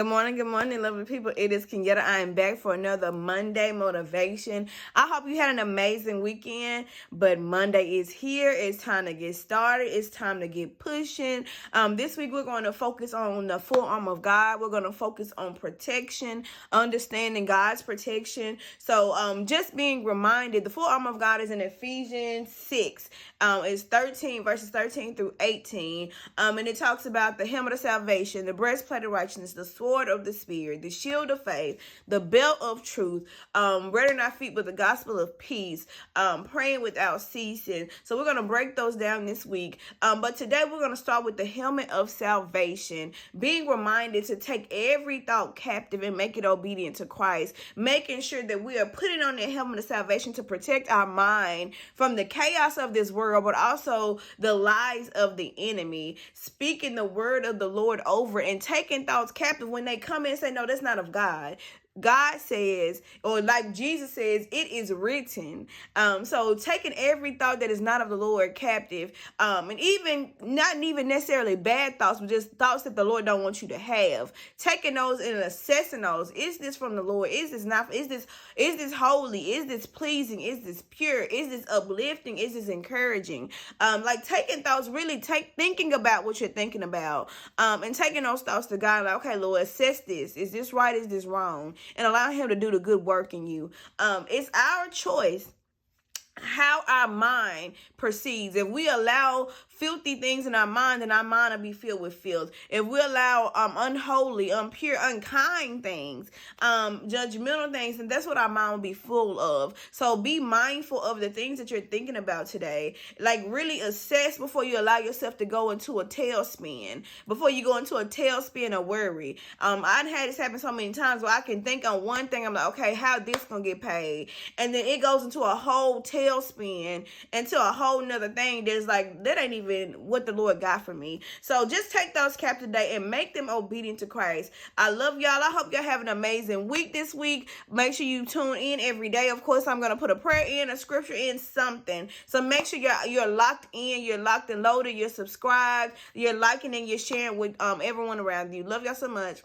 Good morning, lovely people. It is Kenyatta. I am back for another Monday motivation. I hope you had an amazing weekend, but Monday is here. It's time to get started. It's time to get pushing. This week we're going to focus on the full armor of God. We're going to focus on protection, understanding God's protection. So just being reminded, the full armor of God is in Ephesians 6. It's 13, verses 13 through 18. And it talks about the helmet of salvation, the breastplate of righteousness, the sword of the Spirit, the shield of faith, the belt of truth, ready in our feet with the gospel of peace, praying without ceasing. So we're going to break those down this week. But today we're going to start with the helmet of salvation, being reminded to take every thought captive and make it obedient to Christ, making sure that we are putting on the helmet of salvation to protect our mind from the chaos of this world, but also the lies of the enemy, speaking the word of the Lord over and taking thoughts captive when they come in and say, no, that's not of God. God says, or like Jesus says, it is written. So taking every thought that is not of the Lord captive, and even not even necessarily bad thoughts, but just thoughts that the Lord don't want you to have. Taking those and assessing those. Is this from the Lord? Is this not? Is this holy? Is this pleasing? Is this pure? Is this uplifting? Is this encouraging? Like taking thoughts, really thinking about what you're thinking about, and taking those thoughts to God. Like, okay, Lord, assess this. Is this right? Is this wrong? And allow him to do the good work in you. It's our choice how our mind perceives. If we allow filthy things in our mind, then our mind will be filled with filth. If we allow unholy, impure, unkind things, judgmental things, then that's what our mind will be full of. So be mindful of the things that you're thinking about today. Like really assess before you allow yourself to go into a tailspin. Before you go into a tailspin of worry. I've had this happen so many times where I can think on one thing. I'm like, okay, how this gonna get paid? And then it goes into a whole tailspin into a whole nother thing that's like, that ain't even what the Lord got for me. So just take those captive today and make them obedient to Christ. I love y'all. I hope y'all have an amazing week this week. Make sure you tune in every day. Of course, I'm going to put a prayer in, a scripture in, something. So make sure you're locked in, you're locked and loaded, you're subscribed, you're liking and you're sharing with everyone around you. Love y'all so much.